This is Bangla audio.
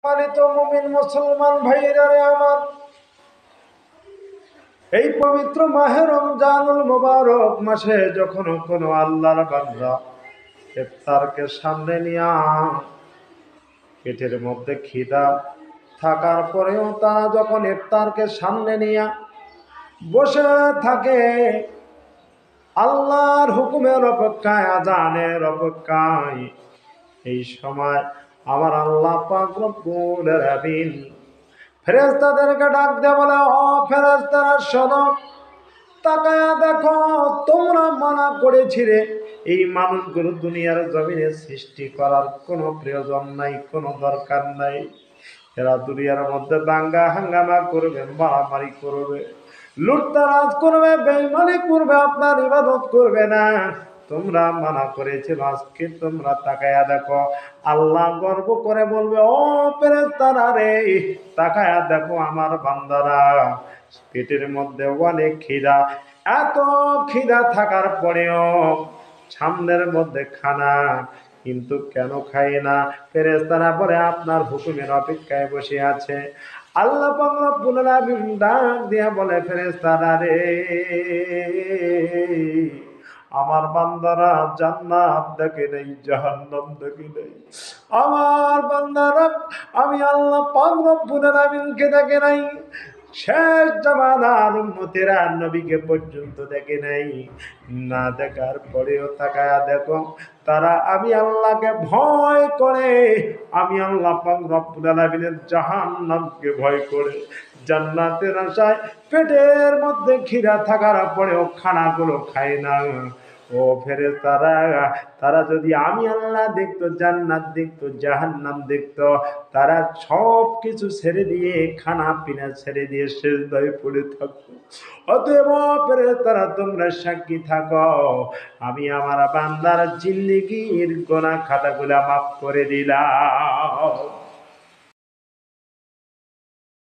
সম্মানিত মুমিন মুসলমান ভাইরা রে আমার, এই পবিত্র মাহে রমজানুল মুবারক মাসে যখন কোনো আল্লাহর বান্দা ইফতারকে সামনে নিয়া পেটের মধ্যে খিদা থাকার পরেও তারা যখন ইফতারকে সামনে নিয়া বসে থাকে আল্লাহর হুকুমের অপেক্ষায়, আজানের অপেক্ষায়, এই সময় আমার আল্লাহ পাক রব্বুল আলামিন ফেরেশতাদেরকে ডাক দিয়ে বলে, ও ফেরেশতারা শোনো, তাকায়া দেখো, তোমরা মানা করেছিলে এই মানুষগুলো দুনিয়ার জমিনে সৃষ্টি করার কোনো প্রয়োজন নাই, কোনো দরকার নাই। এরা দুনিয়ার মধ্যে দাঙ্গা হাঙ্গামা করবে, মারামারি করবে, লুটতারাজ করবে, বেঈমানি করবে, আপনার ইবাদত করবে না। তোমরা মানা করেছিল, আজকে তোমরা তাকায়া দেখো। আল্লাহ গর্ব করে বলবে, ও ফেরেশতারা রে, তাকায়া দেখো আমার বান্দারা পেটের মধ্যে অনেক খিদা, এত খিদা থাকার পরেও সামনের মধ্যে খানা, কিন্তু কেন খায় না? ফেরেশতারা বলে আপনার হুকুমের অপেক্ষায় বসে আছে। আল্লাহ পাক রব্বুল আলামিন ডাক দিয়া বলে, ফেরেশতারা রে, আমার বান্দারা জান্নাত দেখে নেই, জাহান্নাম দেখে নেই। আমার বান্দারা আমি আল্লাহ পাক রব্বুল আলামিনকে দেখে নাই, শেষ জামানার উম্মতেরা নবীকে পর্যন্ত দেখে নাই। না দেখার পরেও তাকায়া দেখো, তারা আমি আল্লাহকে ভয় করে, আমি আল্লাহ পাক রব্বুল আলামিনের জাহান্নামকে ভয় করে জান্নাতের আশায় পেটের মধ্যে খিদা থাকার পরেও খানাগুলো খায় না। ও ফেরেশতারা, তারা যদি আমি আল্লাহ দেখতো, জান্নাত দেখতো, জাহান্নাম দেখতো, তারা সব কিছু ছেড়ে দিয়ে, খানা পিনা ছেড়ে দিয়ে সিজদায় পড়ে থাকতো। অতএব ফেরেশতারা, তোমরা সাক্ষী থাকো, আমি আমার বান্দার জিন্দেগীর গোনাহ খাতাগুলা মাফ করে দিলাম।